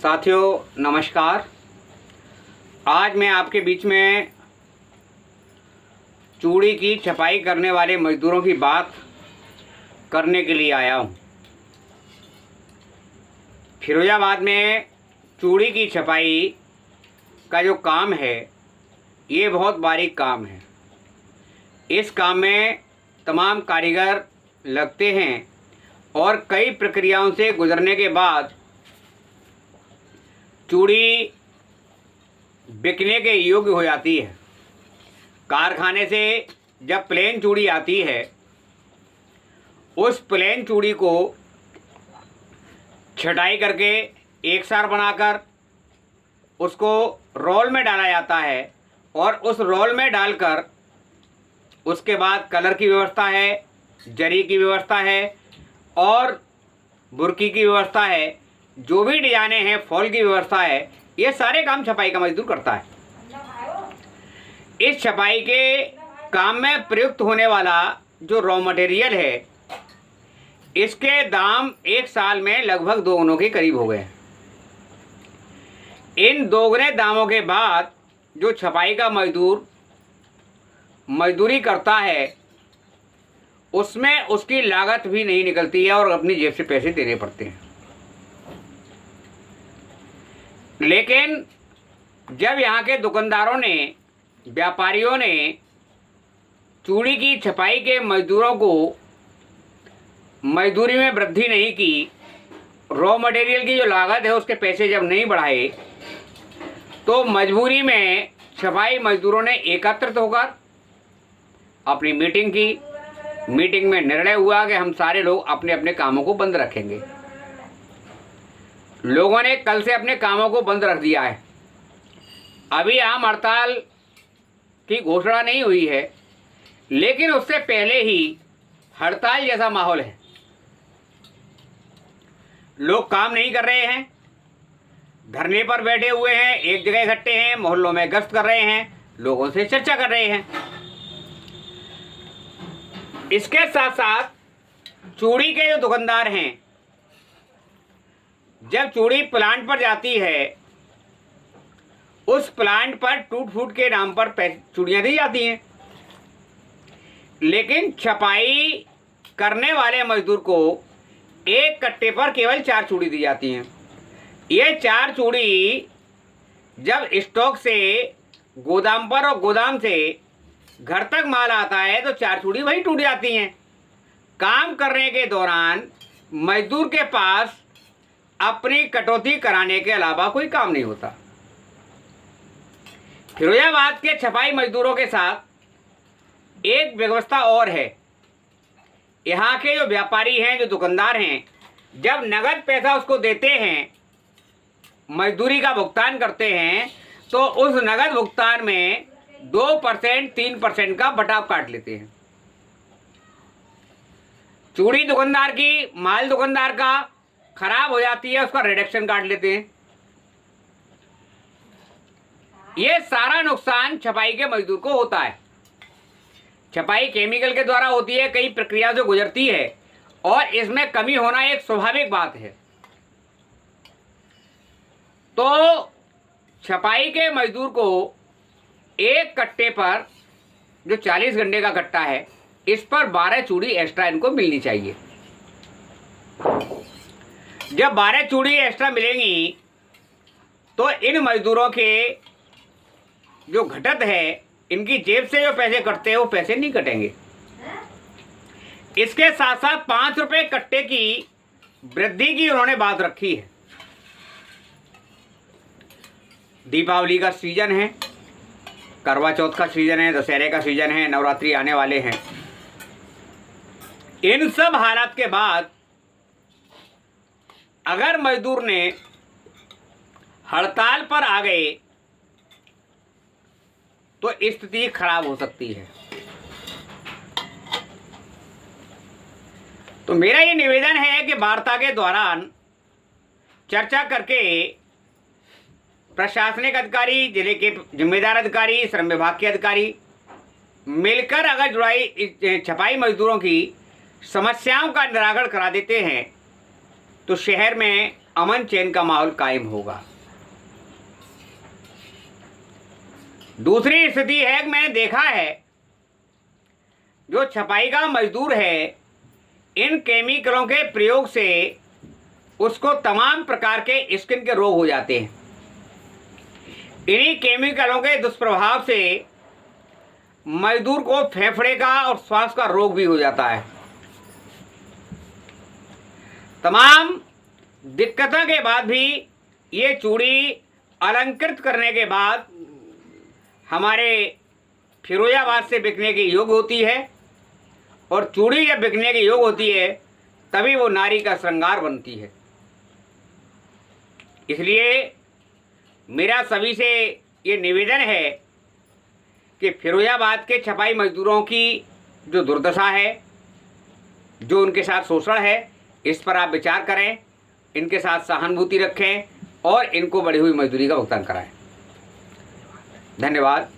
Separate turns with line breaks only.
साथियों नमस्कार। आज मैं आपके बीच में चूड़ी की छपाई करने वाले मज़दूरों की बात करने के लिए आया हूँ। फिरोजाबाद में चूड़ी की छपाई का जो काम है ये बहुत बारीक काम है। इस काम में तमाम कारीगर लगते हैं और कई प्रक्रियाओं से गुजरने के बाद चूड़ी बिकने के योग्य हो जाती है। कारखाने से जब प्लेन चूड़ी आती है, उस प्लेन चूड़ी को छटाई करके एक सार बनाकर उसको रोल में डाला जाता है और उस रोल में डालकर उसके बाद कलर की व्यवस्था है, जरी की व्यवस्था है और बुर्की की व्यवस्था है, जो भी डिजाइने हैं, फॉल की व्यवस्था है। ये सारे काम छपाई का मजदूर करता है। इस छपाई के काम में प्रयुक्त होने वाला जो रॉ मटेरियल है, इसके दाम एक साल में लगभग दोगुनों के करीब हो गए। इन दोगुने दामों के बाद जो छपाई का मजदूर मजदूरी करता है, उसमें उसकी लागत भी नहीं निकलती है और अपनी जेब से पैसे देने पड़ते हैं। लेकिन जब यहाँ के दुकानदारों ने, व्यापारियों ने चूड़ी की छपाई के मजदूरों को मजदूरी में वृद्धि नहीं की, रॉ मटेरियल की जो लागत है उसके पैसे जब नहीं बढ़ाए, तो मजबूरी में छपाई मजदूरों ने एकत्रित होकर अपनी मीटिंग की। मीटिंग में निर्णय हुआ कि हम सारे लोग अपने अपने कामों को बंद रखेंगे। लोगों ने कल से अपने कामों को बंद रख दिया है। अभी आम हड़ताल की घोषणा नहीं हुई है, लेकिन उससे पहले ही हड़ताल जैसा माहौल है। लोग काम नहीं कर रहे हैं, धरने पर बैठे हुए हैं, एक जगह इकट्ठे हैं, मोहल्लों में गश्त कर रहे हैं, लोगों से चर्चा कर रहे हैं। इसके साथ साथ चूड़ी के जो दुकानदार हैं, जब चूड़ी प्लांट पर जाती है, उस प्लांट पर टूट फूट के नाम पर चूड़ियाँ दी जाती हैं, लेकिन छपाई करने वाले मजदूर को एक कट्टे पर केवल 4 चूड़ी दी जाती हैं। ये 4 चूड़ी जब स्टॉक से गोदाम पर और गोदाम से घर तक माल आता है तो 4 चूड़ी वहीं टूट जाती हैं। काम करने के दौरान मजदूर के पास अपनी कटौती कराने के अलावा कोई काम नहीं होता। फिरोजाबाद के छपाई मजदूरों के साथ एक व्यवस्था और है। यहाँ के जो व्यापारी हैं, जो दुकानदार हैं, जब नगद पैसा उसको देते हैं, मजदूरी का भुगतान करते हैं, तो उस नगद भुगतान में 2% 3% का बटाव काट लेते हैं। चूड़ी दुकानदार की माल दुकानदार का खराब हो जाती है, उसका रिडक्शन काट लेते हैं। ये सारा नुकसान छपाई के मजदूर को होता है। छपाई केमिकल के द्वारा होती है, कई प्रक्रिया से गुजरती है और इसमें कमी होना एक स्वाभाविक बात है। तो छपाई के मजदूर को एक कट्टे पर जो 40 घंटे का कट्टा है, इस पर 12 चूड़ी एक्स्ट्रा इनको मिलनी चाहिए। जब 12 चूड़ी एक्स्ट्रा मिलेंगी तो इन मजदूरों के जो घटत है, इनकी जेब से जो पैसे कटते हैं वो पैसे नहीं कटेंगे। इसके साथ साथ 5 रुपये कट्टे की वृद्धि की उन्होंने बात रखी है। दीपावली का सीजन है, करवा चौथ का सीजन है, दशहरे का सीजन है, नवरात्रि आने वाले हैं। इन सब हालात के बाद अगर मजदूर ने हड़ताल पर आ गए तो स्थिति खराब हो सकती है। तो मेरा ये निवेदन है कि वार्ता के दौरान चर्चा करके प्रशासनिक अधिकारी, जिले के जिम्मेदार अधिकारी, श्रम विभाग के अधिकारी मिलकर अगर जुड़ाई छपाई मजदूरों की समस्याओं का निराकरण करा देते हैं तो शहर में अमन चैन का माहौल कायम होगा। दूसरी स्थिति है कि मैंने देखा है जो छपाई का मजदूर है, इन केमिकलों के प्रयोग से उसको तमाम प्रकार के स्किन के रोग हो जाते हैं। इन्हीं केमिकलों के दुष्प्रभाव से मजदूर को फेफड़े का और श्वास का रोग भी हो जाता है। तमाम दिक्कतों के बाद भी ये चूड़ी अलंकृत करने के बाद हमारे फिरोजाबाद से बिकने के योग्य होती है, और चूड़ी जब बिकने के योग्य होती है तभी वो नारी का श्रृंगार बनती है। इसलिए मेरा सभी से ये निवेदन है कि फिरोजाबाद के छपाई मजदूरों की जो दुर्दशा है, जो उनके साथ शोषण है, इस पर आप विचार करें, इनके साथ सहानुभूति रखें और इनको बढ़ी हुई मजदूरी का भुगतान कराएं। धन्यवाद।